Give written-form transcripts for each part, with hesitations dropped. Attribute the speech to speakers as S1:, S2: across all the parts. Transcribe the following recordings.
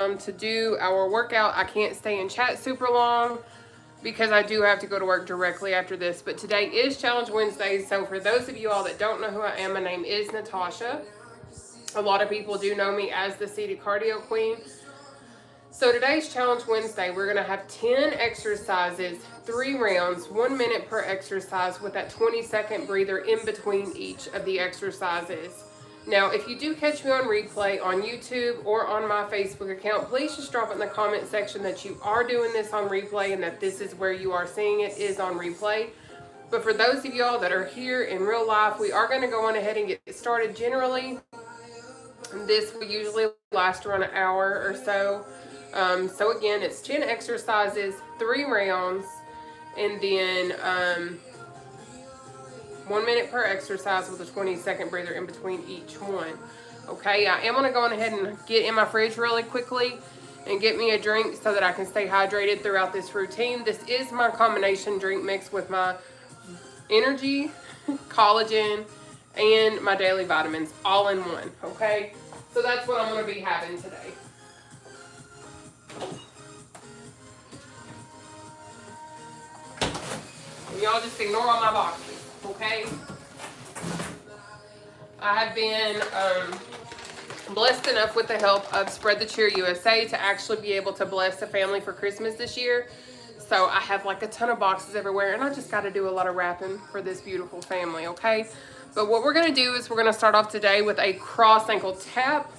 S1: to do our workout. I can't stay in chat super long because I do have to go to work directly after this. But today is Challenge Wednesday. So for those of you all that don't know who I am, my name is Nataushia. A lot of people do know me as the Seated Cardio Queen. So today's Challenge Wednesday, we're going to have 10 exercises, 3 rounds, 1 minute per exercise with that 20-second breather in between each of the exercises. Now, if you do catch me on replay on YouTube or on my Facebook account, please just drop it in the comment section that you are doing this on replay and that this is where you are seeing it is on replay. But for those of y'all that are here in real life, we are going to go on ahead and get started. Generally, this will usually last around an hour or so. So again, it's 10 exercises, 3 rounds, and then 1 minute per exercise with a 20-second breather in between each one. Okay, I am going to go on ahead and get in my fridge really quickly and get me a drink so that I can stay hydrated throughout this routine. This is my combination drink mix with my energy, collagen, and my daily vitamins all in one. Okay, so that's what I'm going to be having today. Y'all just ignore all my boxes, okay? I have been blessed enough with the help of Spread the Cheer USA to actually be able to bless a family for Christmas this year. So I have like a ton of boxes everywhere, and I just got to do a lot of wrapping for this beautiful family, okay? But what we're going to do is we're going to start off today with a cross ankle tap.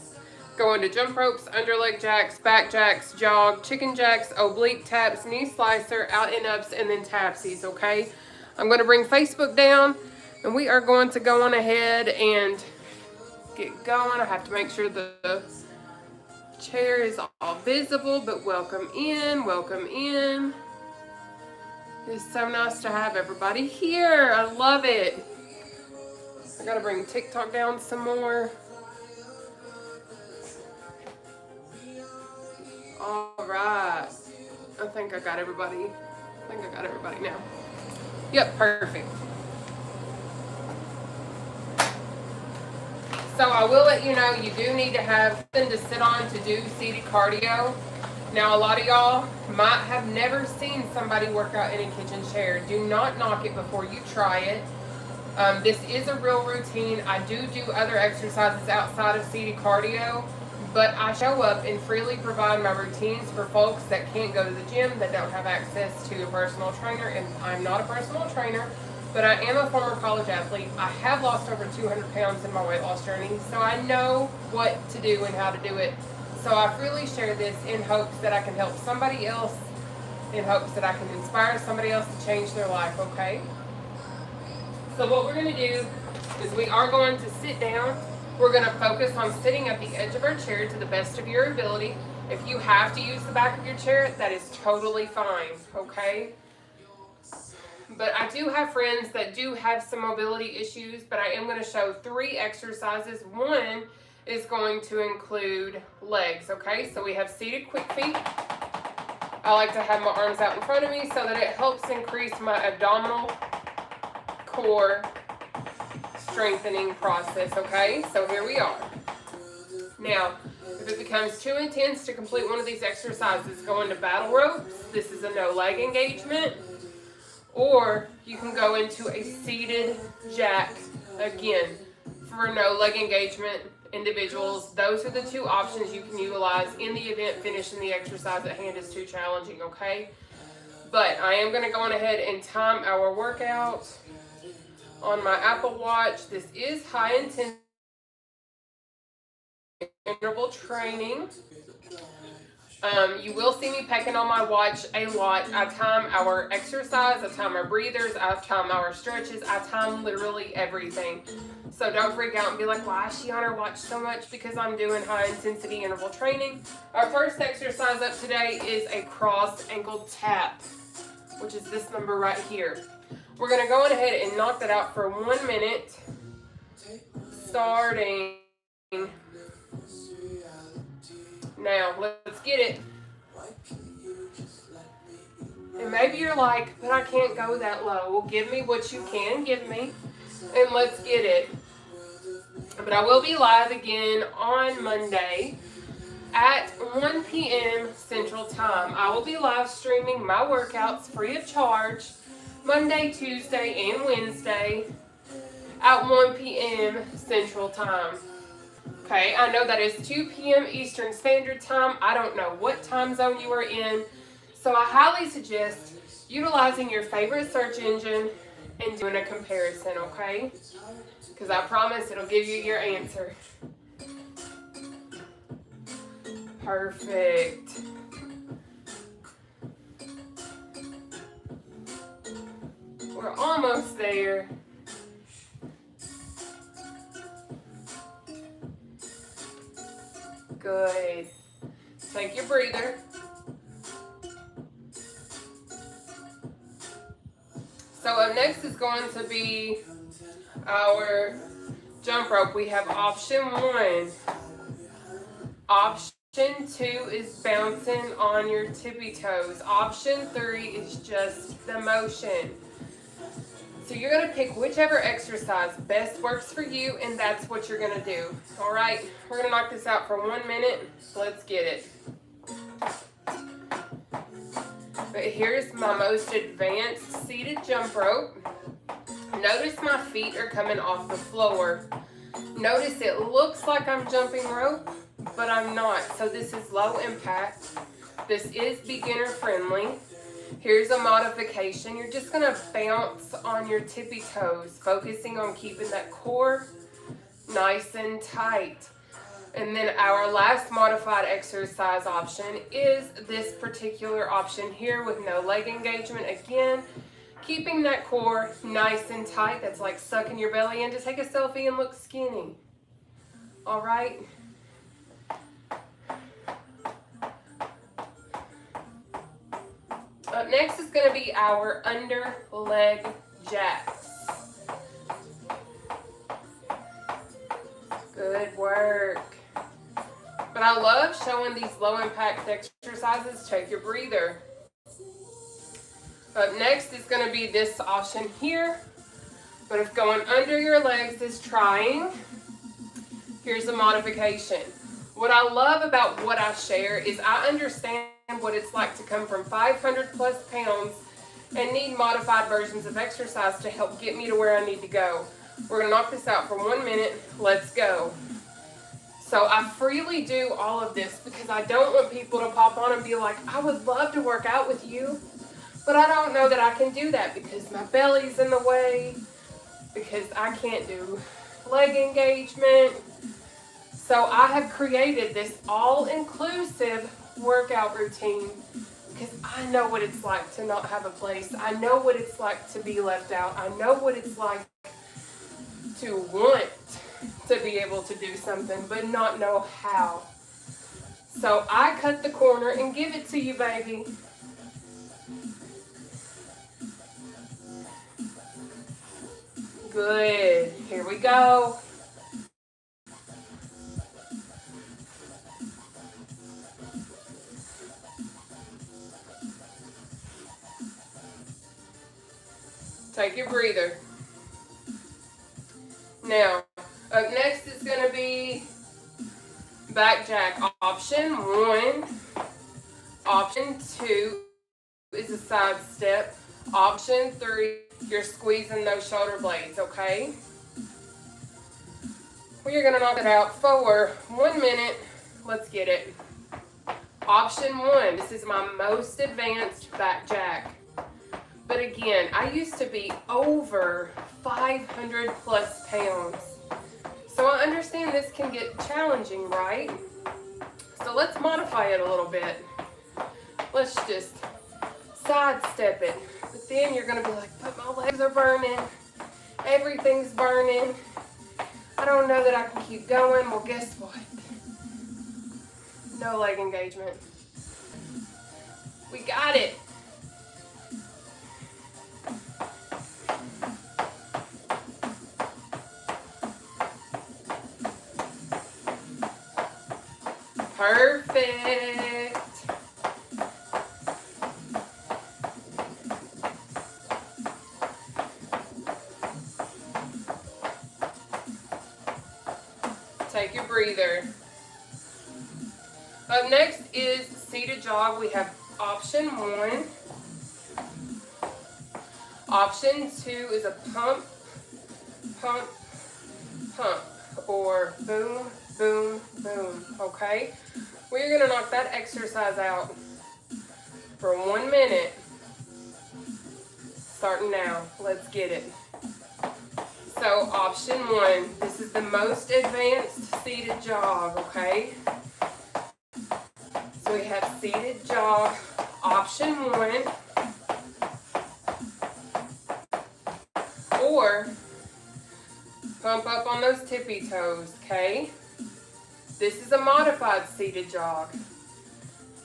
S1: Go into jump ropes, underleg jacks, back jacks, jog, chicken jacks, oblique taps, knee slicer, out and ups, and then tapsies, okay? I'm going to bring Facebook down, and we are going to go on ahead and get going. I have to make sure the chair is all visible, but welcome in, welcome in. It's so nice to have everybody here. I love it. I got to bring TikTok down some more. All right, I think I got everybody. Now. Yep, perfect. So I will let you know you do need to have something to sit on to do seated cardio. Now, a lot of y'all might have never seen somebody work out in a kitchen chair. Do not knock it before you try it. This is a real routine. I do other exercises outside of seated cardio. But I show up and freely provide my routines for folks that can't go to the gym, that don't have access to a personal trainer. And I'm not a personal trainer, but I am a former college athlete. I have lost over 200 pounds in my weight loss journey, so I know what to do and how to do it. So I freely share this in hopes that I can help somebody else, in hopes that I can inspire somebody else to change their life, okay? So what we're going to do is we are going to sit down. We're going to focus on sitting at the edge of our chair to the best of your ability. If you have to use the back of your chair, that is totally fine, okay? But I do have friends that do have some mobility issues, but I am going to show 3 exercises. One is going to include legs, okay? So we have seated quick feet. I like to have my arms out in front of me so that it helps increase my abdominal core strengthening process, okay? So here we are. Now, if it becomes too intense to complete one of these exercises, go into battle ropes. This is a no leg engagement. Or you can go into a seated jack, again, for no leg engagement individuals. Those are the 2 options you can utilize in the event finishing the exercise at hand is too challenging, okay? But I am going to go on ahead and time our workout on my Apple Watch. This is high intensity interval training. You will see me pecking on my watch a lot. I time our exercise, I time our breathers, I time our stretches, I time literally everything. So don't freak out and be like, why is she on her watch so much? Because I'm doing high intensity interval training. Our first exercise up today is a cross ankle tap, which is this number right here. We're going to go on ahead and knock that out for 1 minute, starting now. Let's get it. And maybe you're like, but I can't go that low. Well, give me what you can give me, and let's get it. But I will be live again on Monday. at 1 p.m. Central Time. I will be live streaming my workouts free of charge Monday, Tuesday, and Wednesday at 1 p.m. Central Time. Okay, I know that is 2 p.m. Eastern Standard Time. I don't know what time zone you are in, so I highly suggest utilizing your favorite search engine and doing a comparison, okay? Because I promise it'll give you your answer. Perfect. We're almost there. Good. Take your breather. So up next is going to be our jump rope. We have option 1. Option 2 is bouncing on your tippy toes. Option 3 is just the motion. So you're going to pick whichever exercise best works for you, and that's what you're going to do. All right, we're going to knock this out for 1 minute. Let's get it. But here's my most advanced seated jump rope. Notice my feet are coming off the floor. Notice it looks like I'm jumping rope, but I'm not. So this is low impact. This is beginner friendly. Here's a modification. You're just going to bounce on your tippy toes, focusing on keeping that core nice and tight. And then our last modified exercise option is this particular option here with no leg engagement. Again, keeping that core nice and tight. That's like sucking your belly in to take a selfie and look skinny. All right. Up next is going to be our under leg jacks. Good work. But I love showing these low impact exercises. Take your breather. Up next is going to be this option here. But if going under your legs is trying, here's a modification. What I love about what I share is I understand what it's like to come from 500 plus pounds and need modified versions of exercise to help get me to where I need to go. We're going to knock this out for 1 minute. Let's go. So I freely do all of this because I don't want people to pop on and be like, I would love to work out with you, but I don't know that I can do that because my belly's in the way, because I can't do leg engagement. So I have created this all-inclusive workout routine because I know what it's like to not have a place. I know what it's like to be left out. I know what it's like to want to be able to do something but not know how. So I cut the corner and give it to you, baby. Good. Here we go. Take your breather. Now, up next is going to be back jack. Option 1. Option 2 is a side step. Option 3, you're squeezing those shoulder blades, okay? We're going to knock it out for 1 minute. Let's get it. Option 1, this is my most advanced back jack. But again, I used to be over 500 plus pounds. So I understand this can get challenging, right? So let's modify it a little bit. Let's just sidestep it. But then you're going to be like, but my legs are burning. Everything's burning. I don't know that I can keep going. Well, guess what? No leg engagement. We got it. Perfect. Take your breather. Up next is seated jog. We have option 1. Option 2 is a pump, pump, pump, or boom, boom, boom, okay? We're gonna knock that exercise out for 1 minute, starting now. Let's get it. So option 1, this is the most advanced seated jog, okay? So we have seated jog, option 1, or pump up on those tippy toes, okay? This is a modified seated jog.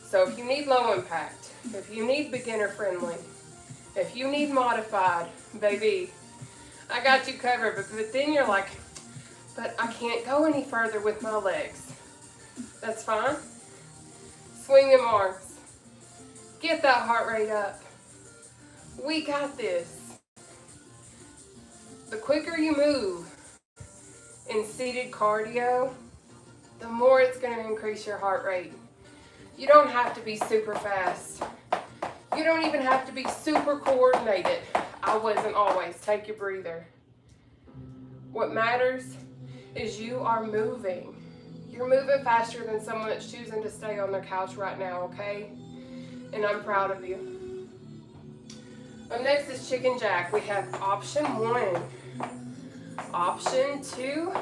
S1: So if you need low impact, if you need beginner friendly, if you need modified, baby, I got you covered. But then you're like, but I can't go any further with my legs. That's fine. Swing them arms. Get that heart rate up. We got this. The quicker you move in seated cardio, the more it's going to increase your heart rate. You don't have to be super fast. You don't even have to be super coordinated. I wasn't always. Take your breather. What matters is you are moving. You're moving faster than someone that's choosing to stay on their couch right now, okay? And I'm proud of you. Up next is chicken jack. We have option 1, option 2,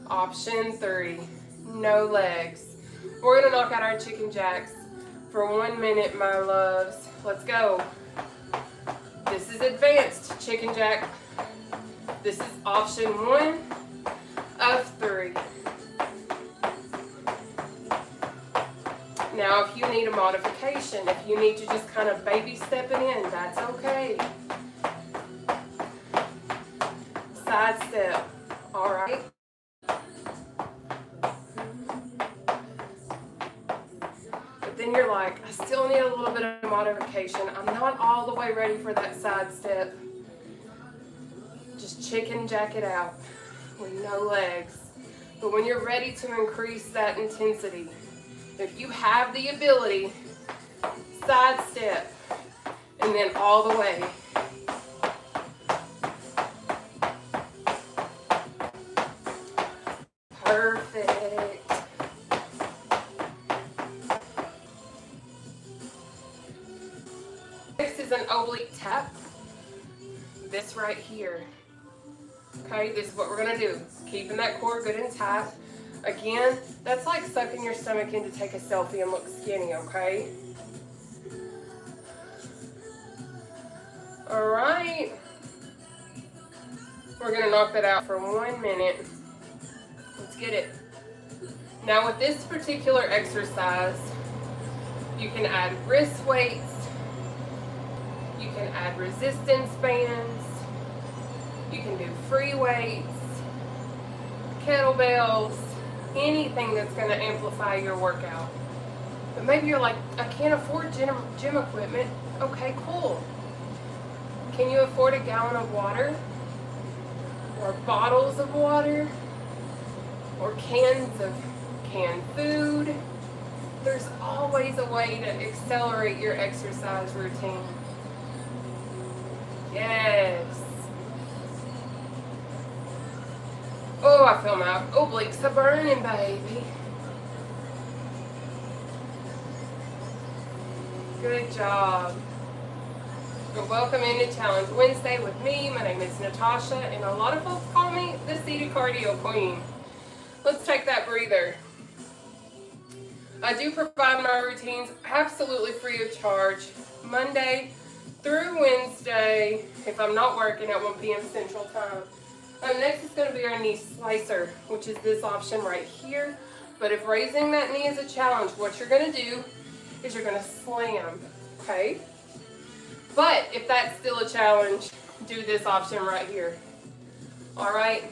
S1: option 3. No legs. We're gonna knock out our chicken jacks for 1 minute, my loves. Let's go. This is advanced chicken jack. This is option 1 of 3. Now, if you need a modification, if you need to just kind of baby step it in, that's okay. Side step, all right? But then you're like, I still need a little bit of modification. I'm not all the way ready for that side step. Just chicken jack it out with no legs. But when you're ready to increase that intensity, if you have the ability, side step, and then all the way. Perfect. Next is an oblique tap. This right here. Okay, this is what we're gonna do. Keeping that core good and tight. Again, that's like sucking your stomach in to take a selfie and look skinny, okay? All right. We're gonna knock that out for 1 minute. Let's get it. Now with this particular exercise, you can add wrist weights, you can add resistance bands, you can do free weights, kettlebells, anything that's going to amplify your workout. But maybe you're like, I can't afford gym equipment. Okay, cool. Can you afford a gallon of water? Or bottles of water? Or cans of canned food? There's always a way to accelerate your exercise routine. Yes. Oh, I feel my obliques are burning, baby. Good job. Well, welcome into Challenge Wednesday with me. My name is Nataushia, and a lot of folks call me the seated cardio queen. Let's take that breather. I do provide my routines absolutely free of charge, Monday through Wednesday, if I'm not working at 1 p.m. Central Time. Next is going to be our knee slicer, which is this option right here. But if raising that knee is a challenge, what you're going to do is you're going to slam, okay? But if that's still a challenge, do this option right here. All right?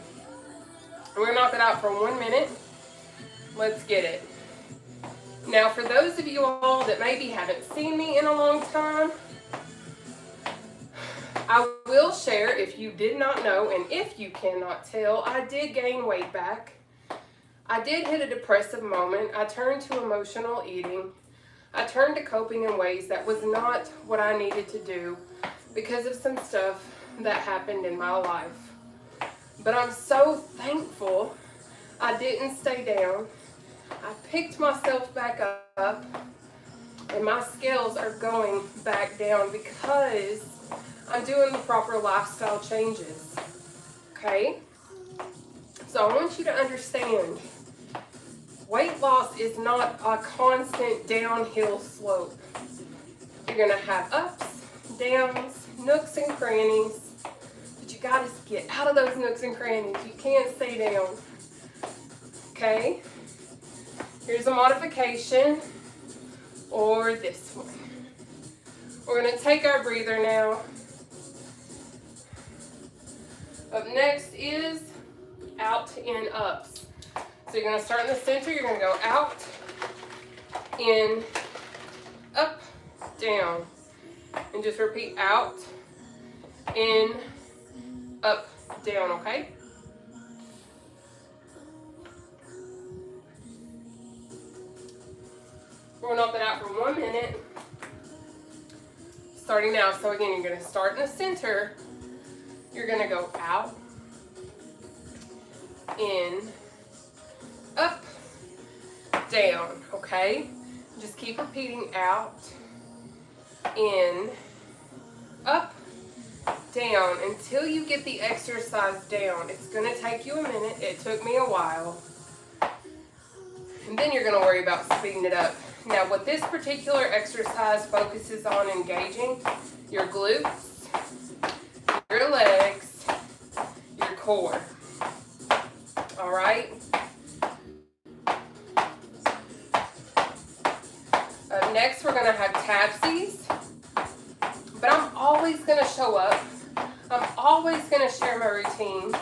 S1: We're going to knock it out for 1 minute. Let's get it. Now, for those of you all that maybe haven't seen me in a long time, I will share, if you did not know, and if you cannot tell, I did gain weight back. I did hit a depressive moment. I turned to emotional eating. I turned to coping in ways that was not what I needed to do because of some stuff that happened in my life. But I'm so thankful I didn't stay down. I picked myself back up, and my scales are going back down because I'm doing the proper lifestyle changes. Okay? So I want you to understand, weight loss is not a constant downhill slope. You're going to have ups, downs, nooks and crannies, but you got to get out of those nooks and crannies. You can't stay down. Okay? Here's a modification, or this one. We're going to take our breather now. Up next is out, in, ups. So you're going to start in the center, you're going to go out, in, up, down. And just repeat out, in, up, down, okay? We're going to knock that out for 1 minute. Starting now. So again, you're going to start in the center. You're going to go out, in, up, down, okay? Just keep repeating out, in, up, down until you get the exercise down. It's going to take you a minute. It took me a while. And then you're going to worry about speeding it up. Now, what this particular exercise focuses on engaging your glutes, your legs, your core. All right? Next, we're going to have tapsies. But I'm always going to show up. I'm always going to share my routines.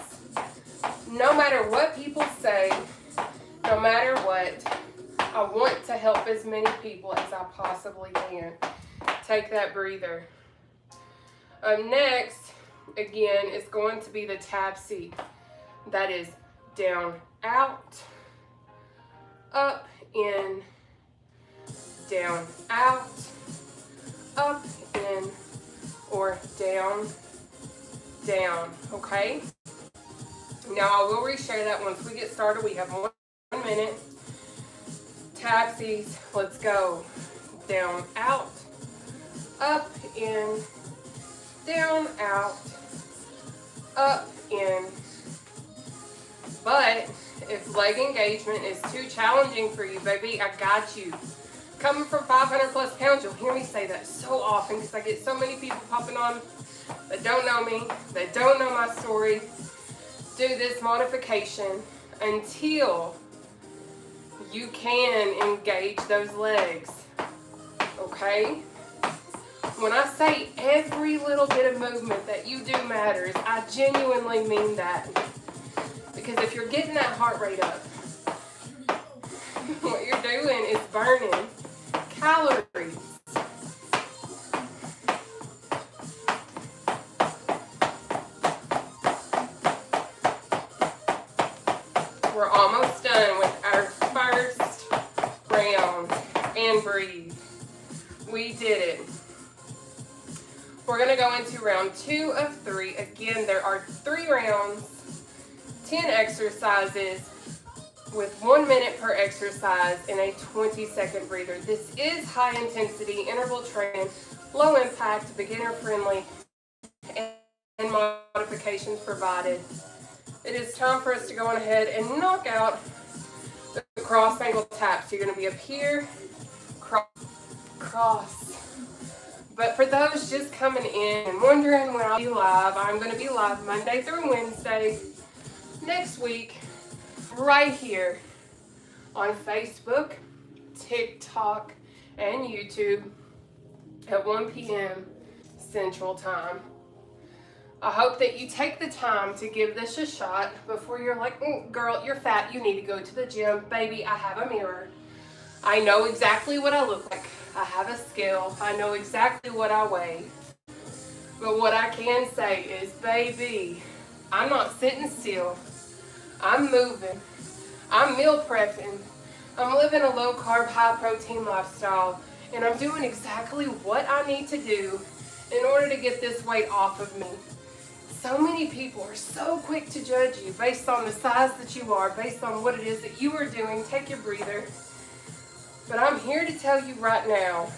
S1: No matter what people say, no matter what, I want to help as many people as I possibly can. Take that breather. Next, again, is going to be the tapsie. That is down, out, up, in, down, out, up, in, or down, down, okay? Now I will reshare that once we get started. We have 1 minute. Tapsies, let's go. Down, out, up, in, down, out, up, in. But if leg engagement is too challenging for you, baby, I got you. Coming from 500 plus pounds, you'll hear me say that so often because I get so many people popping on that don't know me, that don't know my story. Do this modification until you can engage those legs, okay? When I say every little bit of movement that you do matters, I genuinely mean that. Because if you're getting that heart rate up, what you're doing is burning calories. We're almost done with our first round. And breathe. We did it. We're going to go into round 2 of 3. Again, there are 3 rounds, 10 exercises with 1 minute per exercise and a 20-second breather. This is high intensity interval training, low impact, beginner friendly, and modifications provided. It is time for us to go on ahead and knock out the cross angle taps. You're going to be up here, cross. But for those just coming in and wondering when I'll be live, I'm going to be live Monday through Wednesday next week, right here on Facebook, TikTok, and YouTube at 1 p.m. Central Time. I hope that you take the time to give this a shot before you're like, girl, you're fat, you need to go to the gym. Baby, I have a mirror. I know exactly what I look like. I have a scale. I know exactly what I weigh. But what I can say is, baby, I'm not sitting still. I'm moving. I'm meal prepping. I'm living a low carb, high protein lifestyle, and I'm doing exactly what I need to do in order to get this weight off of me. So many people are so quick to judge you based on the size that you are, based on what it is that you are doing. Take your breather. But I'm here to tell you right now,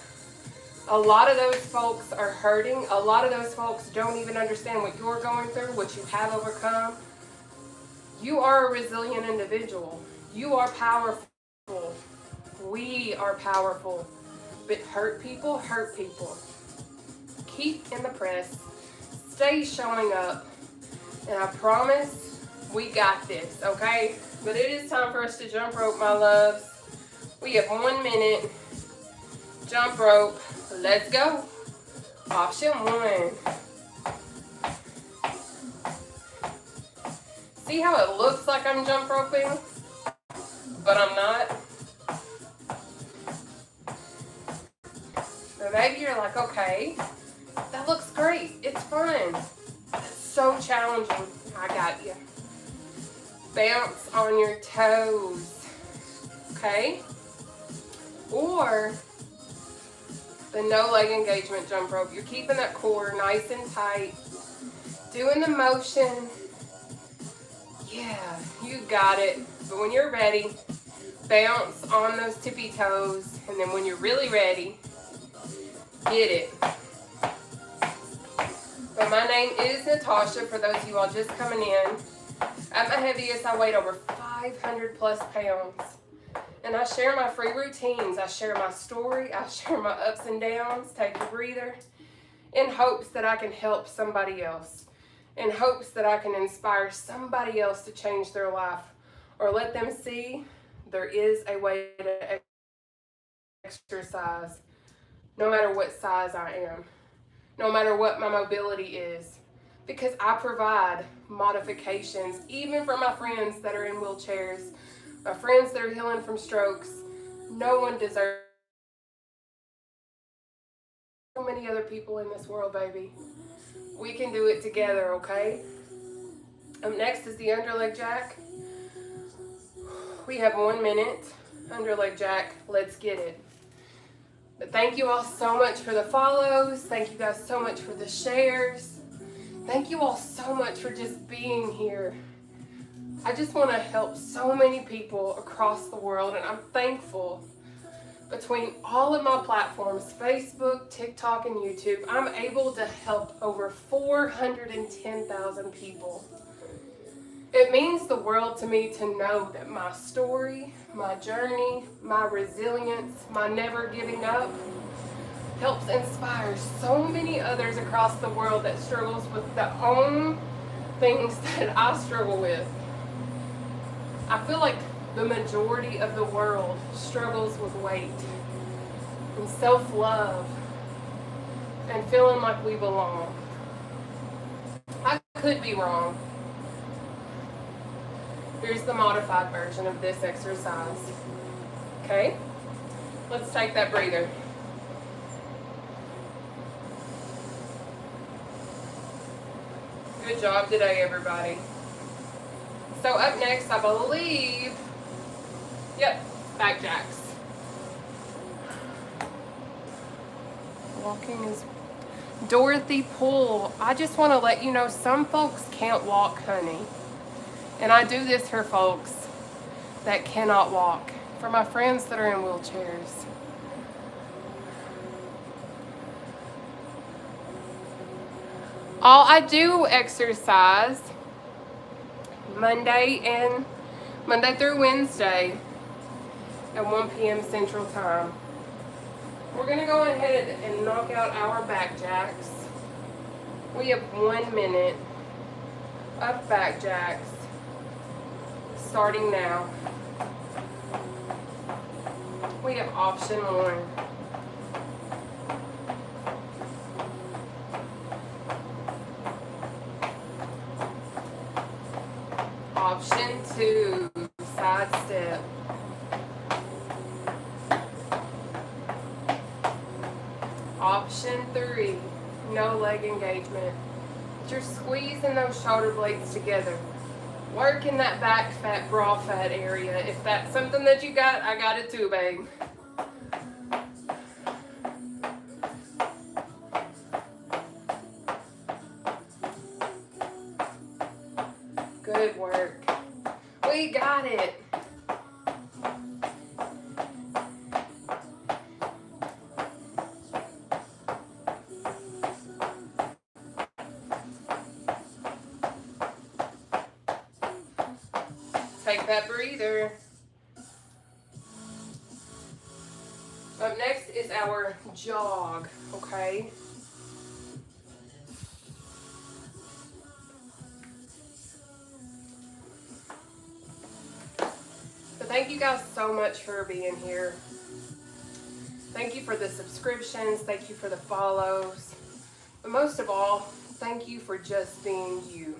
S1: a lot of those folks are hurting. A lot of those folks don't even understand what you're going through, what you have overcome. You are a resilient individual. You are powerful. We are powerful. But hurt people hurt people. Keep in the press. Stay showing up. And I promise we got this, okay? But it is time for us to jump rope, my loves. We have 1 minute. Jump rope. Let's go. Option 1. See how it looks like I'm jump roping, but I'm not? But maybe you're like, okay, that looks great. It's fun. It's so challenging. I got you. Bounce on your toes. Okay? Or the no leg engagement jump rope. You're keeping that core nice and tight. Doing the motion. Yeah, you got it. But when you're ready, bounce on those tippy toes. And then when you're really ready, get it. But my name is Nataushia, for those of you all just coming in. At my heaviest, I weighed over 500 plus pounds. And I share my free routines. I share my story. I share my ups and downs. Take a breather. In hopes that I can help somebody else. In hopes that I can inspire somebody else to change their life. Or let them see there is a way to exercise. No matter what size I am. No matter what my mobility is. Because I provide modifications, even for my friends that are in wheelchairs, my friends that are healing from strokes. No one deserves. So many other people in this world, baby. We can do it together, okay? Next is the underleg jack. We have 1 minute. Underleg jack. Let's get it. But thank you all so much for the follows. Thank you guys so much for the shares. Thank you all so much for just being here. I just want to help so many people across the world, and I'm thankful. Between all of my platforms, Facebook, TikTok, and YouTube, I'm able to help over 410,000 people. It means the world to me to know that my story, my journey, my resilience, my never giving up helps inspire so many others across the world that struggles with the own things that I struggle with. I feel like the majority of the world struggles with weight and self-love and feeling like we belong. I could be wrong. Here's the modified version of this exercise. Okay? Let's take that breather. Good job today, everybody. So up next, I believe, yep, back jacks. Walking is Dorothy Poole. I just want to let you know some folks can't walk, honey. And I do this for folks that cannot walk. For my friends that are in wheelchairs. I do exercise Monday through Wednesday at 1 p.m. Central Time. We're going to go ahead and knock out our back jacks. We have 1 minute of back jacks starting now. We have option 1. Option 2, side step. Option 3, no leg engagement. But you're squeezing those shoulder blades together. Work in that back fat, bra fat area. If that's something that you got, I got it too, babe. Good work. We got it. Take that breather. Up next is our jog, okay? So thank you guys so much for being here. Thank you for the subscriptions. Thank you for the follows. But most of all, thank you for just being you.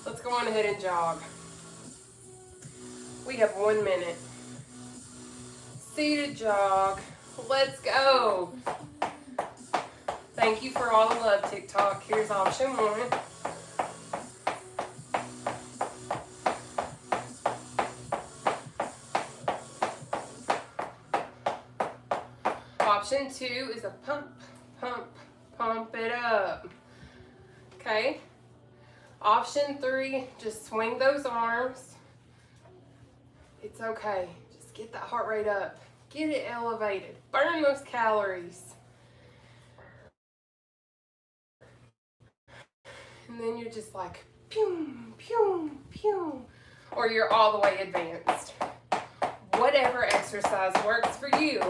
S1: Let's go on ahead and jog. We have 1 minute. Seated jog. Let's go. Thank you for all the love, TikTok. Here's option 1. Option 2 is a pump, pump, pump it up. Okay. Option 3, just swing those arms. It's okay. Just get that heart rate up. Get it elevated. Burn those calories. And then you're just like, pew, pew, pew. Or you're all the way advanced. Whatever exercise works for you,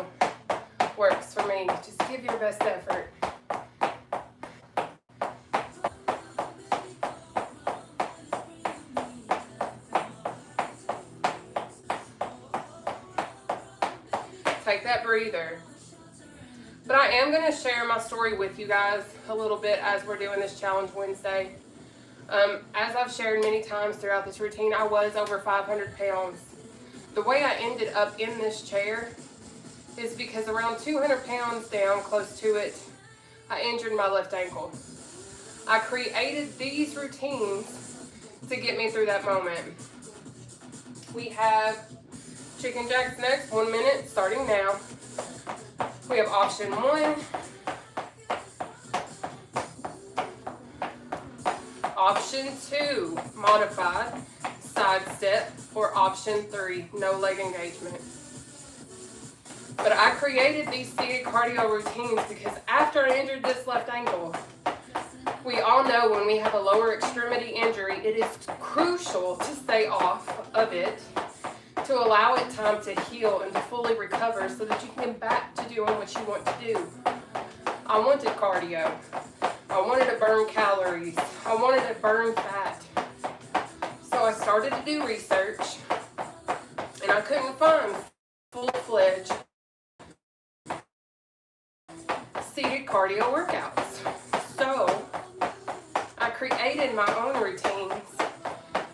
S1: works for me. Just give your best effort. Take that breather. But I am going to share my story with you guys a little bit as we're doing this Challenge Wednesday. As I've shared many times throughout this routine, I was over 500 pounds. The way I ended up in this chair is because around 200 pounds down, close to it, I injured my left ankle. I created these routines to get me through that moment. We have chicken jacks next, 1 minute, starting now. We have option 1. Option 2, modified, side step, or option 3, no leg engagement. But I created these seated cardio routines because after I injured this left ankle, we all know when we have a lower extremity injury, it is crucial to stay off of it, to allow it time to heal and to fully recover so that you can get back to doing what you want to do. I wanted cardio. I wanted to burn calories. I wanted to burn fat. So I started to do research, and I couldn't find full-fledged seated cardio workouts. So I created my own routines.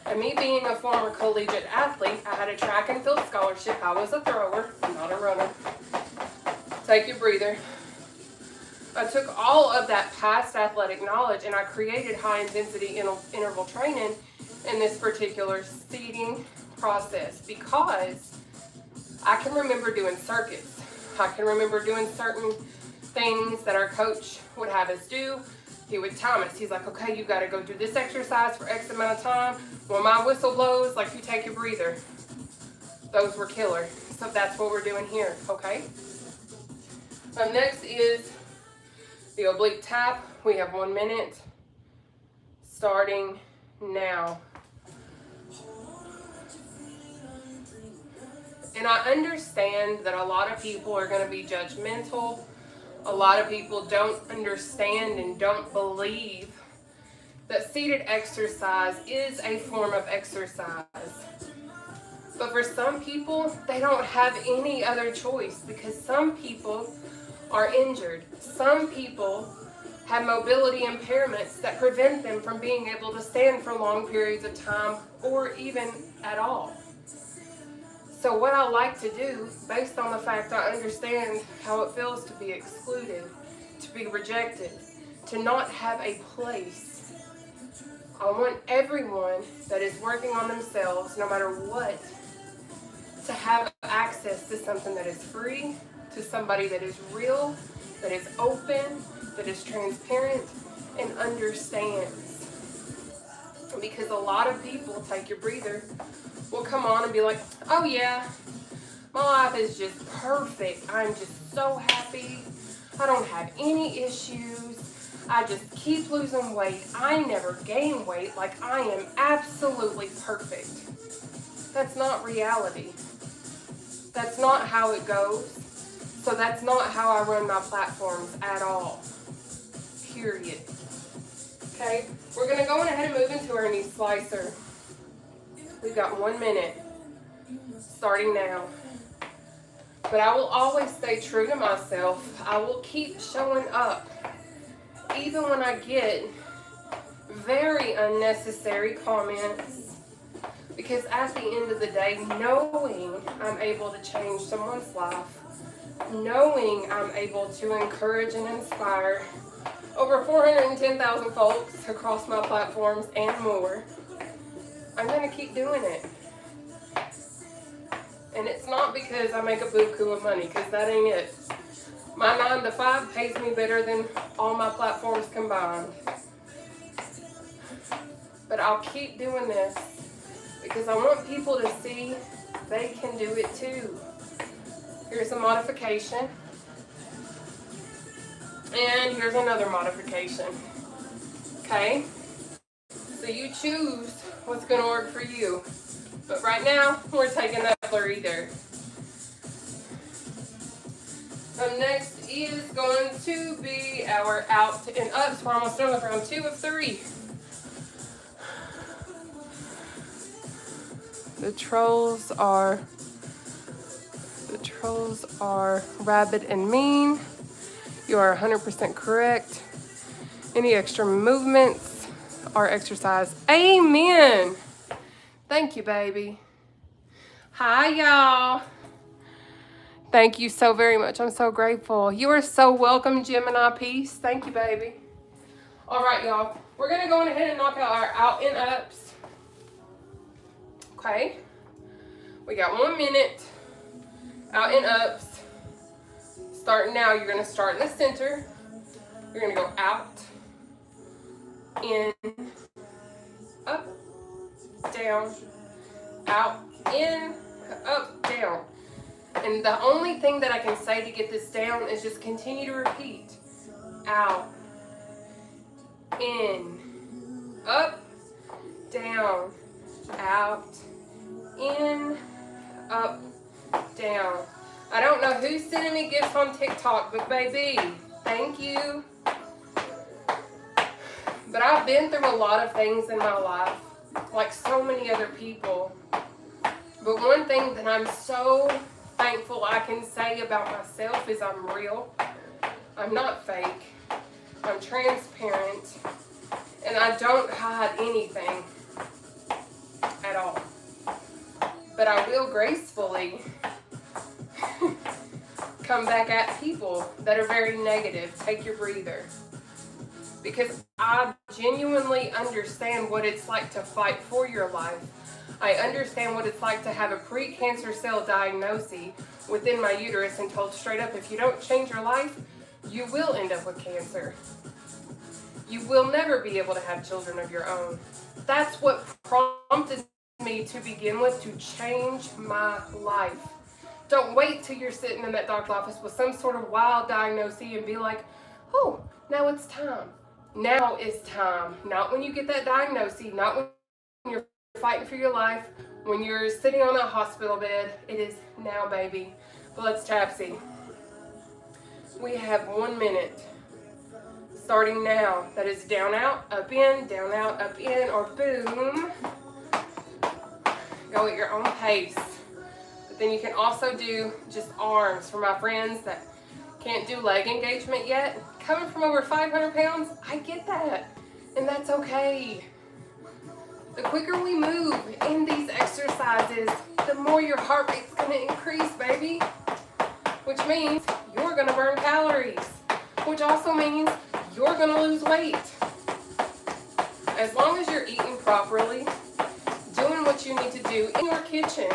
S1: And me being a former collegiate athlete, I had a track and field scholarship. I was a thrower, not a runner. Take your breather. I took all of that past athletic knowledge and I created high intensity interval training in this particular seating process because I can remember doing circuits. I can remember doing certain things that our coach would have us do. He would time us. He's like, okay, you got to go do this exercise for X amount of time. When my whistle blows, like you take your breather. Those were killer. So that's what we're doing here, okay? Next is the oblique tap. We have 1 minute starting now. And I understand that a lot of people are going to be judgmental. A lot of people don't understand and don't believe that seated exercise is a form of exercise. But for some people, they don't have any other choice because some people are injured. Some people have mobility impairments that prevent them from being able to stand for long periods of time or even at all. So what I like to do, based on the fact I understand how it feels to be excluded, to be rejected, to not have a place, I want everyone that is working on themselves, no matter what, to have access to something that is free, to somebody that is real, that is open, that is transparent, and understands. Because a lot of people, take your breather, will come on and be like, oh yeah, my life is just perfect. I'm just so happy. I don't have any issues. I just keep losing weight. I never gain weight. Like, I am absolutely perfect. That's not reality. That's not how it goes. So that's not how I run my platforms at all. Period. Okay, we're going to go on ahead and move into our knee slicer. We've got 1 minute, starting now. But I will always stay true to myself. I will keep showing up, even when I get very unnecessary comments. Because at the end of the day, knowing I'm able to change someone's life, knowing I'm able to encourage and inspire over 410,000 folks across my platforms and more, I'm going to keep doing it. And it's not because I make a buku of money, because that ain't it. My 9 to 5 pays me better than all my platforms combined. But I'll keep doing this because I want people to see they can do it too. Here's a modification. And here's another modification. Okay? So you choose what's going to work for you. But right now, we're taking that blurry there. Up next is going to be our out and ups. We're almost done with round 2 of 3. The trolls are rabid and mean. You are 100% correct. Any extra movements are exercise. Amen. Thank you, baby. Hi, y'all. Thank you so very much. I'm so grateful. You are so welcome, Gemini Peace. Thank you, baby. All right, y'all. We're going to go on ahead and knock out our out and ups. Okay. We got 1 minute. Out and ups. Starting now, you're going to start in the center. You're going to go out, in, up, down, out, in, up, down. And the only thing that I can say to get this down is just continue to repeat. Out, in, up, down, out, in, up, down. I don't know who's sending me gifts on TikTok, but baby, thank you. But I've been through a lot of things in my life, like so many other people. But one thing that I'm so thankful I can say about myself is I'm real. I'm not fake. I'm transparent. And I don't hide anything at all. But I will gracefully come back at people that are very negative. Take your breather. Because I genuinely understand what it's like to fight for your life. I understand what it's like to have a pre-cancer cell diagnosis within my uterus and told straight up, if you don't change your life, you will end up with cancer. You will never be able to have children of your own. That's what prompted me to begin with, to change my life. Don't wait till you're sitting in that doctor's office with some sort of wild diagnosis and be like, oh, now it's time. Now is time. Not when you get that diagnosis, not when you're fighting for your life, when you're sitting on that hospital bed. It is now, baby. But let's tapsy. We have 1 minute. Starting now. That is down, out, up, in, down, out, up, in, or boom. Go at your own pace. But then you can also do just arms. For my friends that can't do leg engagement yet, coming from over 500 pounds, I get that. And that's okay. The quicker we move in these exercises, the more your heart rate's going to increase, baby. Which means you're going to burn calories. Which also means you're going to lose weight. as long as you're eating properly, doing what you need to do in your kitchen,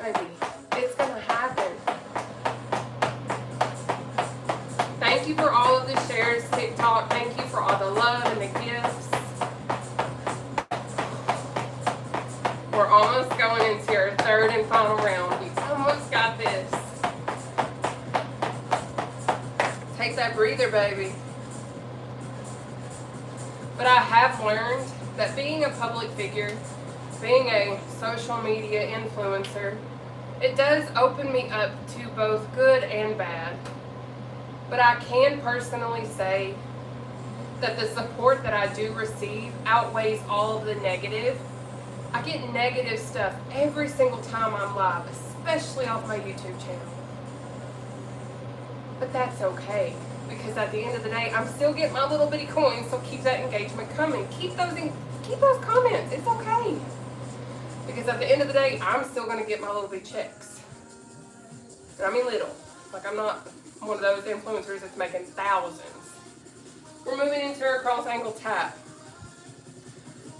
S1: baby, it's going to happen. Thank you for all of the shares, TikTok. Thank you for all the love and the gifts. We're almost going into our third and final round. We almost got this. Take that breather, baby. But I have learned that being a public figure, being a social media influencer, it does open me up to both good and bad. But I can personally say that the support that I do receive outweighs all of the negative. I get negative stuff every single time I'm live, especially off my YouTube channel. But that's okay, because at the end of the day, I'm still getting my little bitty coins, so keep that engagement coming. Keep those comments. It's okay. Because at the end of the day, I'm still going to get my little bitty checks. And I mean little. Like, I'm not one of those influencers that's making thousands. We're moving into our cross ankle tap.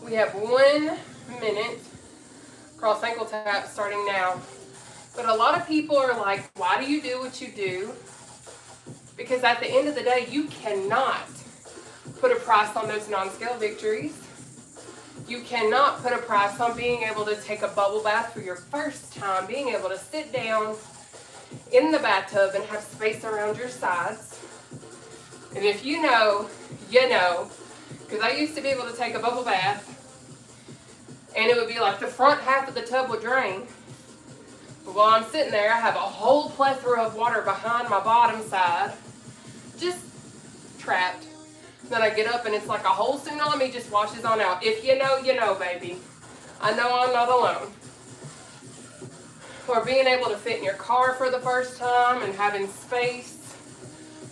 S1: We have 1 minute cross ankle tap starting now. But a lot of people are like, why do you do what you do? Because at the end of the day, you cannot put a price on those non-scale victories. You cannot put a price on being able to take a bubble bath for your first time, being able to sit down in the bathtub and have space around your sides. And if you know, you know. Because I used to be able to take a bubble bath and it would be like the front half of the tub would drain. But while I'm sitting there, I have a whole plethora of water behind my bottom side, just trapped. Then I get up and it's like a whole tsunami just washes on out. If you know, you know, baby. I know I'm not alone. Or being able to fit in your car for the first time and having space.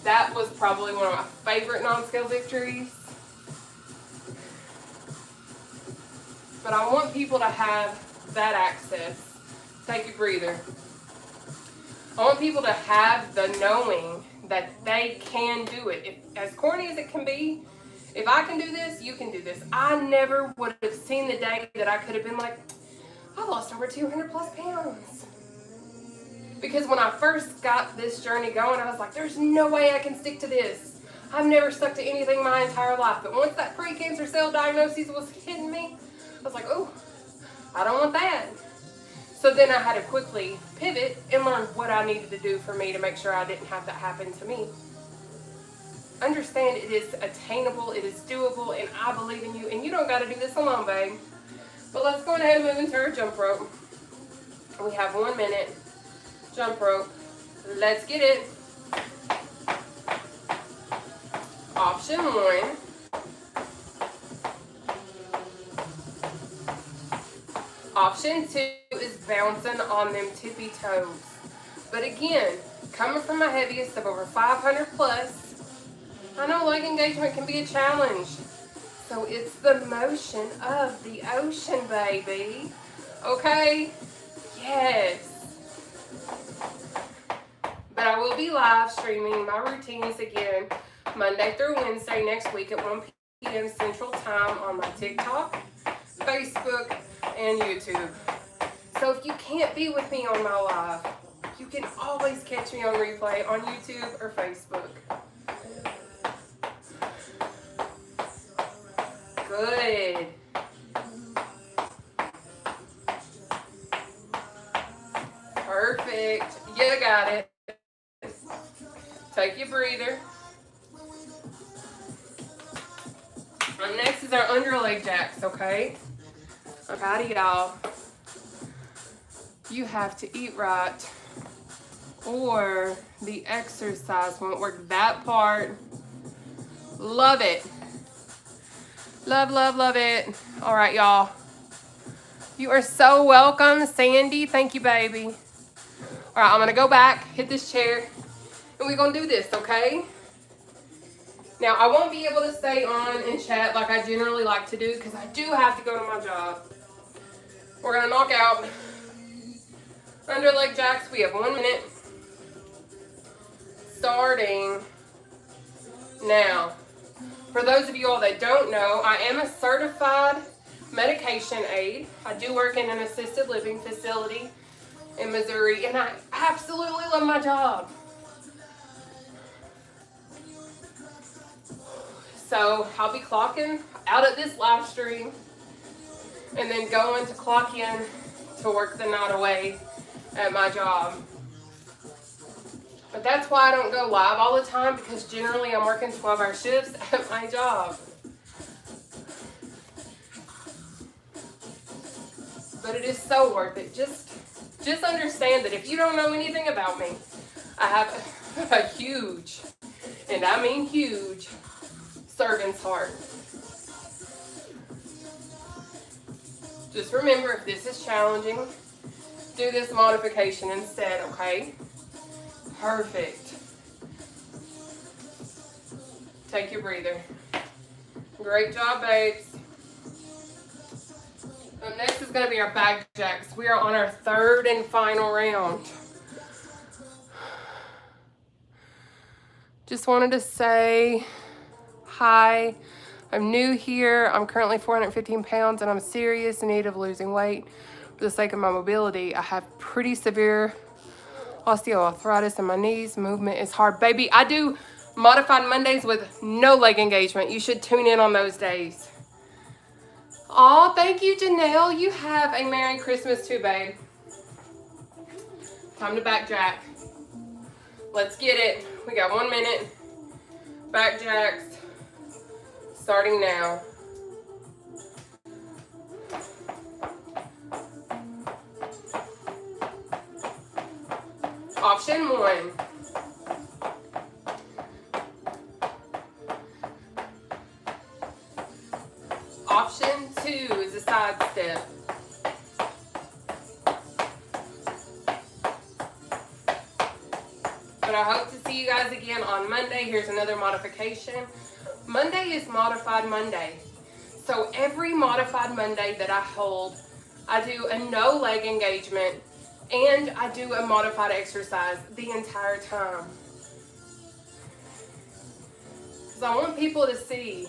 S1: That was probably one of my favorite non-scale victories. But I want people to have that access. Take a breather. I want people to have the knowing that they can do it. If, as corny as it can be, if I can do this, you can do this. I never would have seen the day that I could have been like, I lost over 200 plus pounds. Because when I first got this journey going, I was like, there's no way I can stick to this. I've never stuck to anything my entire life. But once that pre-cancer cell diagnosis was hitting me, I was like, oh, I don't want that. So then I had to quickly pivot and learn what I needed to do for me to make sure I didn't have that happen to me. Understand it is attainable, it is doable, and I believe in you. And you don't got to do this alone, babe. But let's go ahead and move into our jump rope. We have 1 minute. Jump rope. Let's get it. Option 1. Option 2 is bouncing on them tippy toes. But again, coming from my heaviest of over 500 plus, I know leg engagement can be a challenge. So it's the motion of the ocean, baby. Okay? Yes. But I will be live streaming my routines again Monday through Wednesday next week at 1 p.m. Central Time on my TikTok, Facebook, and YouTube. So if you can't be with me on my live, you can always catch me on replay on YouTube or Facebook. Good. Perfect. You got it. Take your breather. And next is our underleg jacks, okay? I'm proud of y'all. You have to eat right or the exercise won't work. That part, love it. Love, love, love it. All right, y'all. You are so welcome, Sandy. Thank you, baby. All right, I'm going to go back, hit this chair, and we're going to do this, okay? Now, I won't be able to stay on and chat like I generally like to do because I do have to go to my job. We're going to knock out underleg jacks. We have 1 minute. Starting now. For those of you all that don't know, I am a certified medication aide. I do work in an assisted living facility in Missouri, and I absolutely love my job. So I'll be clocking out at this live stream and then going to clock in to work the night away at my job. But that's why I don't go live all the time, because generally I'm working 12-hour shifts at my job. But it is so worth it. Just understand that if you don't know anything about me, I have a huge, and I mean huge, servant's heart. Just remember, if this is challenging, do this modification instead, okay? Perfect. Take your breather. Great job, babes. Next is going to be our back jacks. We are on our third and final round. Just wanted to say hi. I'm new here. I'm currently 415 pounds and I'm serious in need of losing weight for the sake of my mobility. I have pretty severe osteoarthritis in my knees. Movement is hard. Baby, I do modified Mondays with no leg engagement. You should tune in on those days. Aw, thank you, Janelle. You have a Merry Christmas too, babe. Time to back jack. Let's get it. We got 1 minute. Back jacks. Starting now. Option 1. Option 2 is a side step. But I hope to see you guys again on Monday. Here's another modification. Monday is Modified Monday. So every Modified Monday that I hold, I do a no leg engagement and I do a modified exercise the entire time. Because I want people to see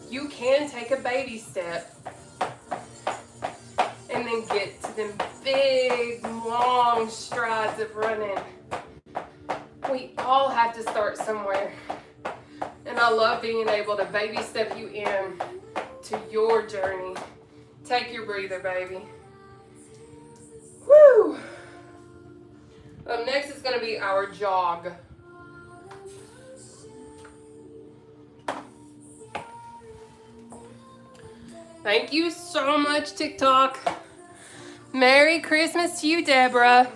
S1: you can take a baby step and then get to them big, long strides of running. We all have to start somewhere. And I love being able to baby step you in to your journey. Take your breather, baby. Woo! Up next is going to be our jog. Thank you so much, TikTok. Merry Christmas to you, Deborah.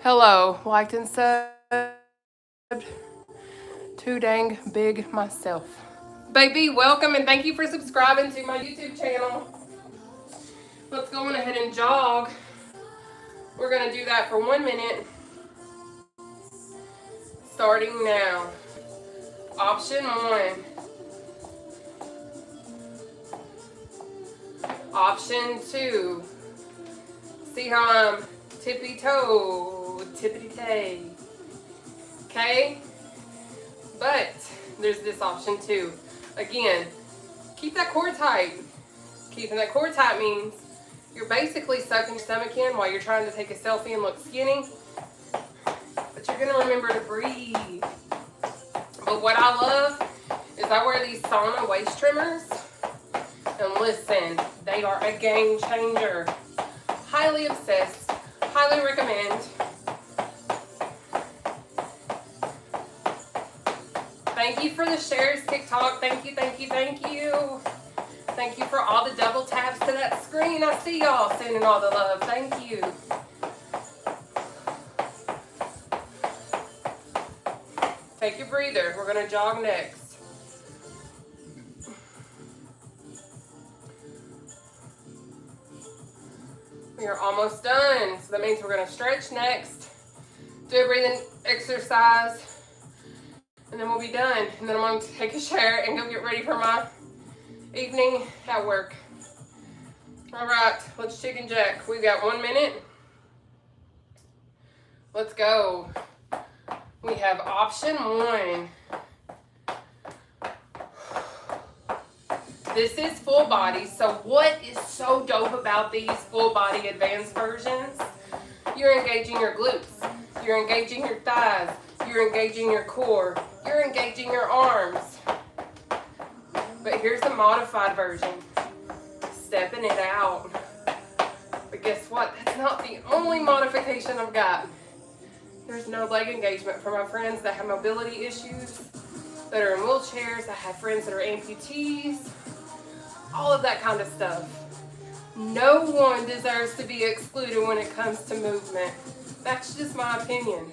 S1: Hello, liked and subbed. Too dang big myself. Baby, welcome and thank you for subscribing to my YouTube channel. Let's go on ahead and jog. We're going to do that for 1 minute. Starting now. Option 1. Option 2. See how I'm tippy-toe, tippity-tay. Okay? But there's this option too. Again, keep that core tight. Keeping that core tight means you're basically sucking your stomach in while you're trying to take a selfie and look skinny. But you're gonna remember to breathe. But what I love is I wear these sauna waist trimmers. And listen, they are a game changer. Highly obsessed. Highly recommend. Thank you for the shares, TikTok. Thank you, thank you, thank you. Thank you for all the double taps to that screen. I see y'all sending all the love. Thank you. Take your breather. We're going to jog next. We are almost done. So that means we're going to stretch next. Do a breathing exercise. And then we'll be done. And then I'm going to take a shower and go get ready for my evening at work. All right, let's chicken jack. We've got 1 minute. Let's go. We have option 1. This is full body. So what is so dope about these full body advanced versions? You're engaging your glutes. You're engaging your thighs. You're engaging your core. You're engaging your arms. But here's the modified version. Stepping it out. But guess what? That's not the only modification I've got. There's no leg engagement for my friends that have mobility issues, that are in wheelchairs. I have friends that are amputees. All of that kind of stuff. No one deserves to be excluded when it comes to movement. That's just my opinion.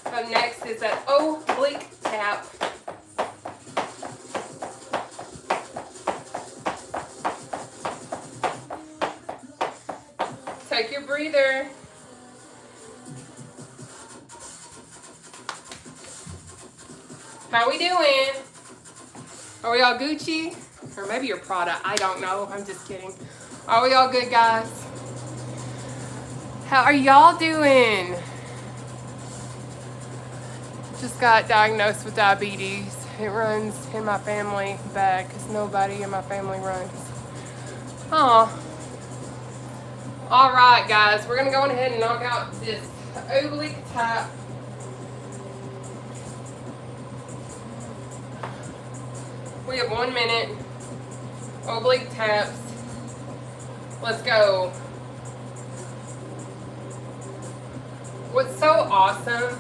S1: Up next is that oblique tap. Take your breather. How we doing? Are we all Gucci? Or maybe you're Prada. I don't know. I'm just kidding. Are we all good, guys? How are y'all doing? Just got diagnosed with diabetes. It runs in my family bad because nobody in my family runs. Oh. All right, guys. We're going to go ahead and knock out this oblique tap. We have 1 minute. Oblique taps. Let's go. What's so awesome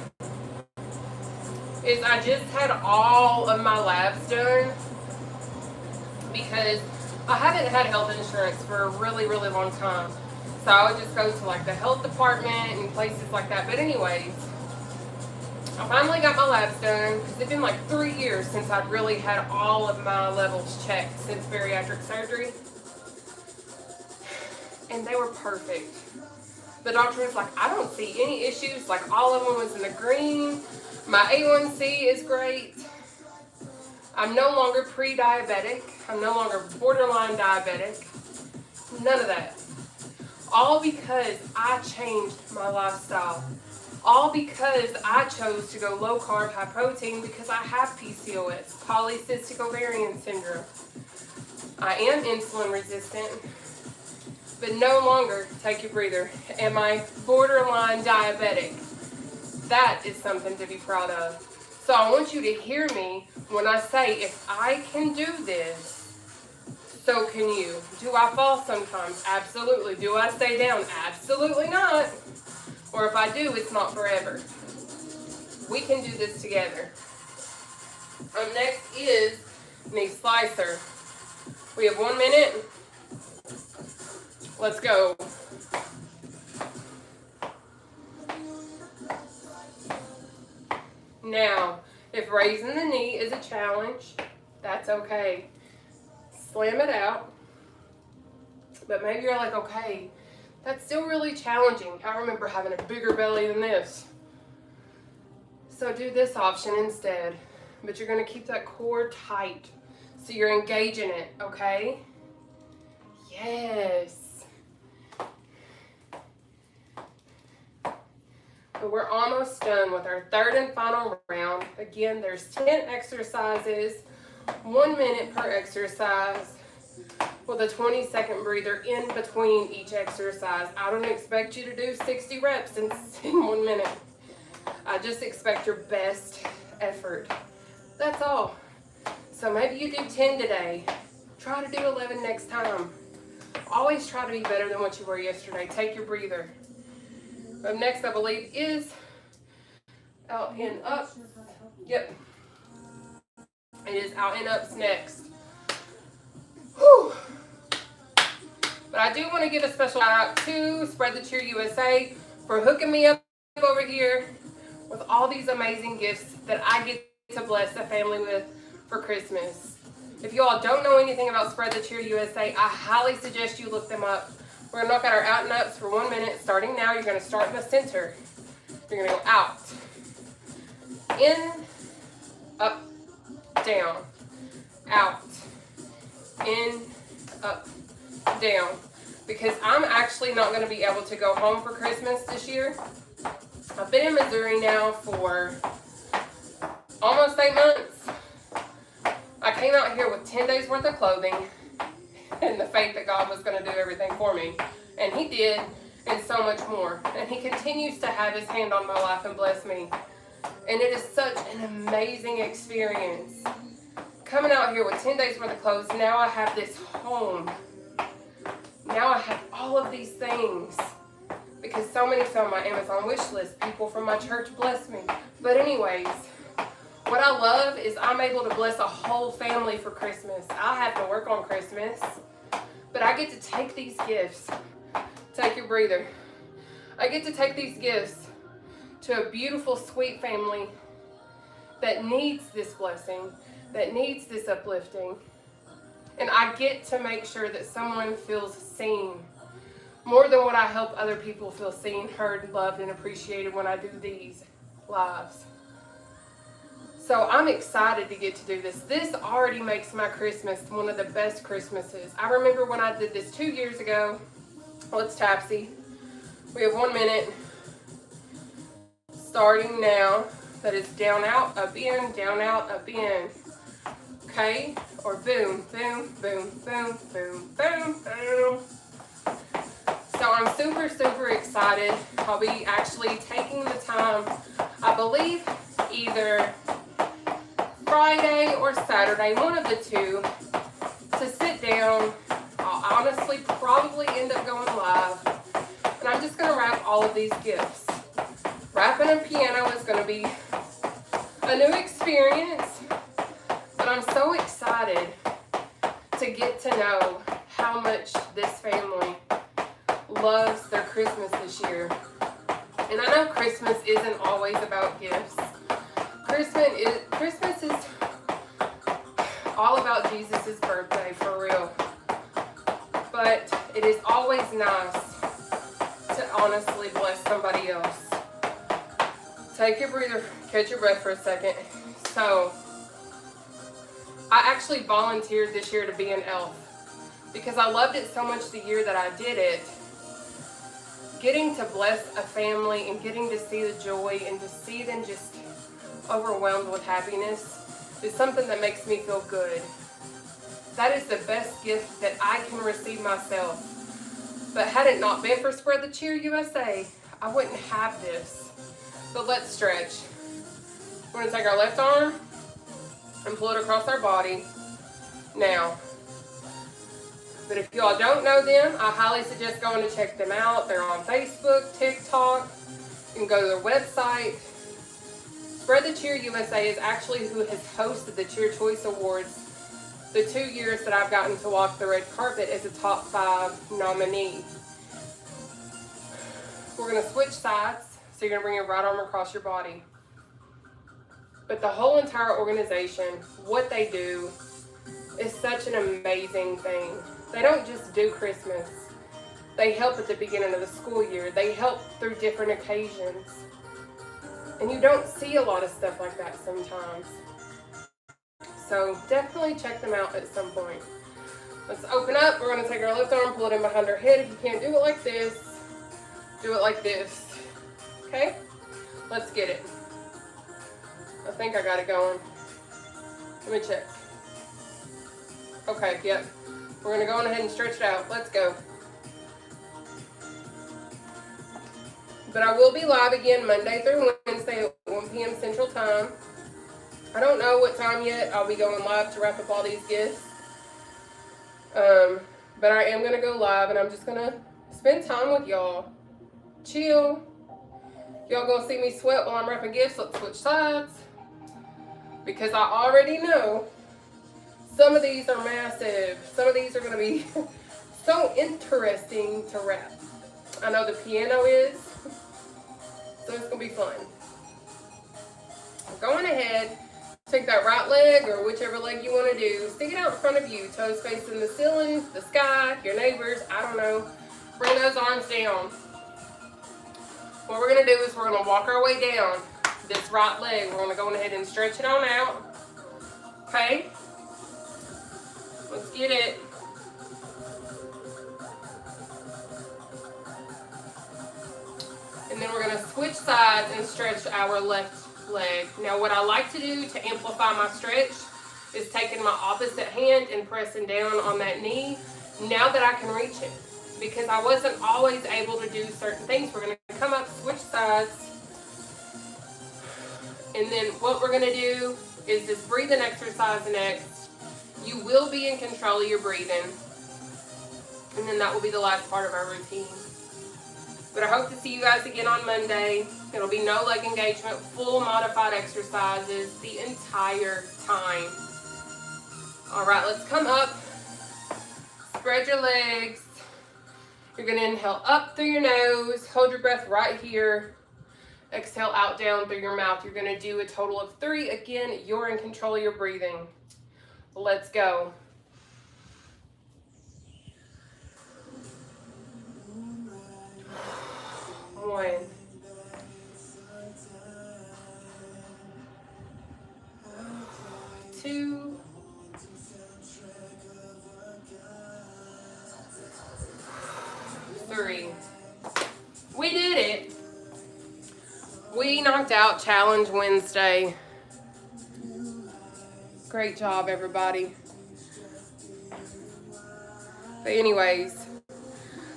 S1: is I just had all of my labs done because I haven't had health insurance for a really, really long time. So I would just go to like the health department and places like that. But anyways, I finally got my labs done because it's been like 3 years since I'd really had all of my levels checked since bariatric surgery. And they were perfect. The doctor was like, I don't see any issues. Like all of them was in the green. My A1C is great. I'm no longer pre-diabetic. I'm no longer borderline diabetic. None of that. All because I changed my lifestyle. All because I chose to go low carb, high protein because I have PCOS, polycystic ovarian syndrome. I am insulin resistant, but no longer, take your breather, am I borderline diabetic. That is something to be proud of. So I want you to hear me when I say, if I can do this, so can you. Do I fall sometimes? Absolutely. Do I stay down? Absolutely not. Or if I do, it's not forever. We can do this together. Next is knee slicer. We have 1 minute. Let's go. Now, if raising the knee is a challenge, that's okay. Slam it out. But maybe you're like, okay, that's still really challenging. I remember having a bigger belly than this. So do this option instead. But you're going to keep that core tight. So you're engaging it, okay? Yes. But we're almost done with our third and final round. Again, there's 10 exercises, 1 minute per exercise, with a 20-second breather in between each exercise. I don't expect you to do 60 reps in 1 minute. I just expect your best effort. That's all. So maybe you do 10 today. Try to do 11 next time. Always try to be better than what you were yesterday. Take your breather. Up next, I believe, is out and up. Yep. It is out and ups next. Whew. But I do want to give a special shout out to Spread the Cheer USA for hooking me up over here with all these amazing gifts that I get to bless the family with for Christmas. If you all don't know anything about Spread the Cheer USA, I highly suggest you look them up. We're going to knock out our out and ups for 1 minute. Starting now, you're going to start in the center. You're going to go out, in, up, down, out, in, up, down. Because I'm actually not going to be able to go home for Christmas this year. I've been in Missouri now for almost 8 months, I came out here with 10 days worth of clothing and the faith that God was going to do everything for me. And He did, and so much more. And He continues to have His hand on my life and bless me. And it is such an amazing experience. Coming out here with 10 days worth of clothes, now I have this home. Now I have all of these things. Because so many fell on my Amazon wish list. People from my church bless me. But anyways, what I love is I'm able to bless a whole family for Christmas. I have to work on Christmas. But I get to take these gifts. Take your breather. I get to take these gifts to a beautiful, sweet family that needs this blessing, that needs this uplifting. And I get to make sure that someone feels seen more than what I help other people feel seen, heard, loved, and appreciated when I do these lives. So I'm excited to get to do this. This already makes my Christmas one of the best Christmases. I remember when I did this 2 years ago. Let's tapsy. We have 1 minute. Starting now. That is down, out, up, in, down, out, up, in. Okay? Or boom, boom, boom, boom, boom, boom, boom. So I'm super, super excited. I'll be actually taking the time, I believe, either Friday or Saturday, one of the two, to sit down. I'll honestly probably end up going live. And I'm just going to wrap all of these gifts. Wrapping a piano is going to be a new experience. But I'm so excited to get to know how much this family loves their Christmas this year. And I know Christmas isn't always about gifts. Christmas is all about Jesus' birthday, for real. But it is always nice to honestly bless somebody else. Take your breather, catch your breath for a second. So, I actually volunteered this year to be an elf because I loved it so much the year that I did it. Getting to bless a family and getting to see the joy and to see them just overwhelmed with happiness is something that makes me feel good. That is the best gift that I can receive myself. But had it not been for Spread the Cheer USA, I wouldn't have this. But let's stretch. We're going to take our left arm and pull it across our body. Now, but if y'all don't know them, I highly suggest going to check them out. They're on Facebook, TikTok. You can go to their website. Spread the Cheer USA is actually who has hosted the Cheer Choice Awards the 2 years that I've gotten to walk the red carpet as a top 5 nominee. We're going to switch sides. So you're going to bring your right arm across your body. But the whole entire organization, what they do, is such an amazing thing. They don't just do Christmas. They help at the beginning of the school year. They help through different occasions. And you don't see a lot of stuff like that sometimes. So definitely check them out at some point. Let's open up. We're going to take our left arm, pull it in behind our head. If you can't do it like this, do it like this. Okay? Let's get it. I think I got it going. Let me check. Okay, yep. We're going to go on ahead and stretch it out. Let's go. But I will be live again Monday through Wednesday at 1 p.m. Central Time. I don't know what time yet I'll be going live to wrap up all these gifts. But I am going to go live and I'm just going to spend time with y'all. Chill. Y'all going to see me sweat while I'm wrapping gifts. Let's switch sides. Because I already know some of these are massive. Some of these are going to be so interesting to wrap. I know the piano is. So it's going to be fun. Going ahead, take that right leg or whichever leg you want to do. Stick it out in front of you. Toes facing the ceiling, the sky, your neighbors. I don't know. Bring those arms down. What we're going to do is we're going to walk our way down this right leg. We're going to go ahead and stretch it on out. Okay? Let's get it. And then we're going to switch sides and stretch our left leg. Now what I like to do to amplify my stretch is taking my opposite hand and pressing down on that knee now that I can reach it, because I wasn't always able to do certain things. We're going to come up, switch sides, and then what we're going to do is this breathing exercise next. You will be in control of your breathing, and then that will be the last part of our routine. But I hope to see you guys again on Monday. It'll be no leg engagement, full modified exercises the entire time. All right, let's come up. Spread your legs. You're going to inhale up through your nose. Hold your breath right here. Exhale out down through your mouth. You're going to do a total of 3. Again, you're in control of your breathing. Let's go. 1. 2. 3. We did it. We knocked out Challenge Wednesday. Great job, everybody. But anyways,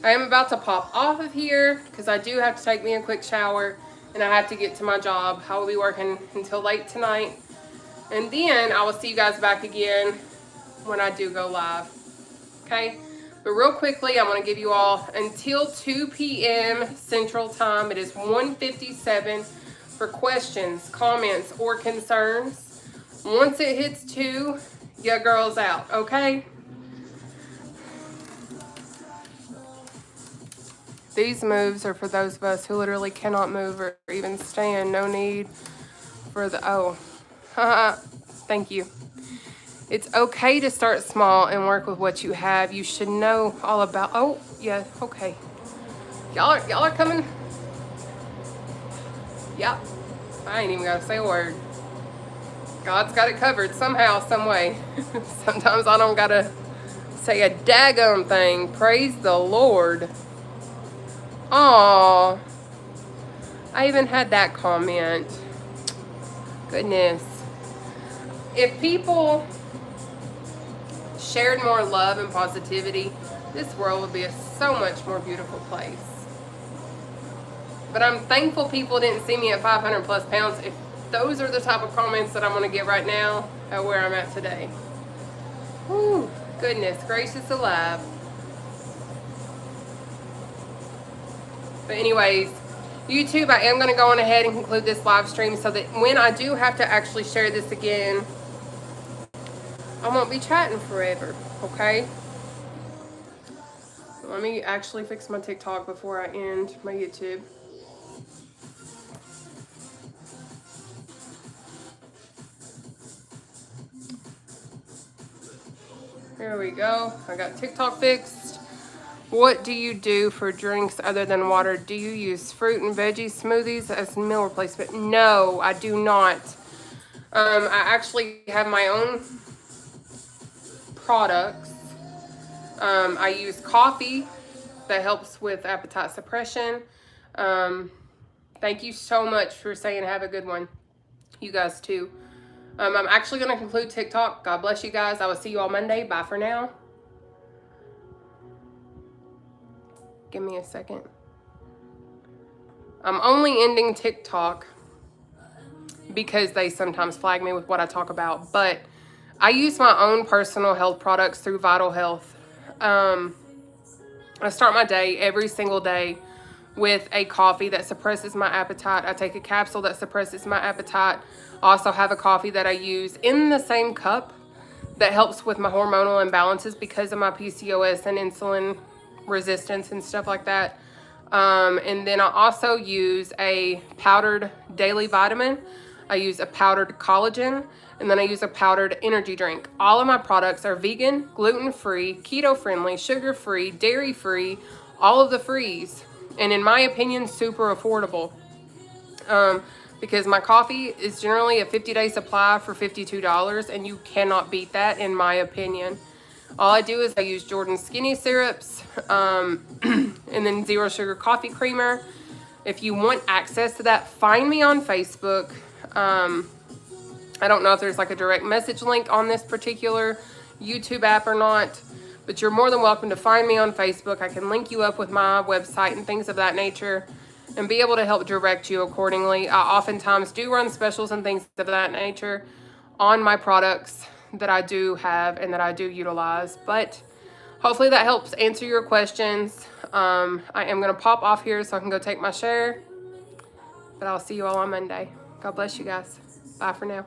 S1: I am about to pop off of here because I do have to take me a quick shower and I have to get to my job. I will be working until late tonight. And then I will see you guys back again when I do go live. Okay? But real quickly, I'm going to give you all until 2 p.m. Central Time. It is 1:57 for questions, comments, or concerns. Once it hits 2, your girl's out, okay? These moves are for those of us who literally cannot move or even stand. No need for the, oh, thank you. It's okay to start small and work with what you have. You should know all about, oh, yeah, okay. Y'all are coming? Yep. I ain't even got to say a word. God's got it covered somehow, some way. Sometimes I don't got to say a daggone thing. Praise the Lord. Aw. I even had that comment. Goodness. If people shared more love and positivity, this world would be a so much more beautiful place. But I'm thankful people didn't see me at 500 plus pounds. If those are the type of comments that I'm going to get right now at where I'm at today. Whew, goodness gracious alive. But anyways, YouTube, I am going to go on ahead and conclude this live stream so that when I do have to actually share this again, I won't be chatting forever, okay? Let me actually fix my TikTok before I end my YouTube. There we go. I got TikTok fixed. What do you do for drinks other than water? Do you use fruit and veggie smoothies as meal replacement? No, I do not. I actually have my own products. I use coffee that helps with appetite suppression. Thank you so much for saying have a good one. You guys too. I'm actually going to conclude TikTok. God bless you guys. I will see you all Monday. Bye for now. Give me a second. I'm only ending TikTok because they sometimes flag me with what I talk about. But I use my own personal health products through Vital Health. I start my day every single day with a coffee that suppresses my appetite. I take a capsule that suppresses my appetite. I also have a coffee that I use in the same cup that helps with my hormonal imbalances because of my PCOS and insulin resistance and stuff like that. And then I also use a powdered daily vitamin. I use a powdered collagen, and then I use a powdered energy drink. All of my products are vegan, gluten-free, keto-friendly, sugar-free, dairy-free, all of the frees. And in my opinion, super affordable. Because my coffee is generally a 50-day supply for $52, and you cannot beat that in my opinion. All I do is I use Jordan Skinny syrups, and then zero sugar coffee creamer. If you want access to that, find me on Facebook. I don't know if there's like a direct message link on this particular YouTube app or not, but you're more than welcome to find me on Facebook. I can link you up with my website and things of that nature and be able to help direct you accordingly. I oftentimes do run specials and things of that nature on my products that I do have and that I do utilize, but hopefully that helps answer your questions. I am going to pop off here so I can go take my share, but I'll see you all on Monday. God bless you guys. Bye for now.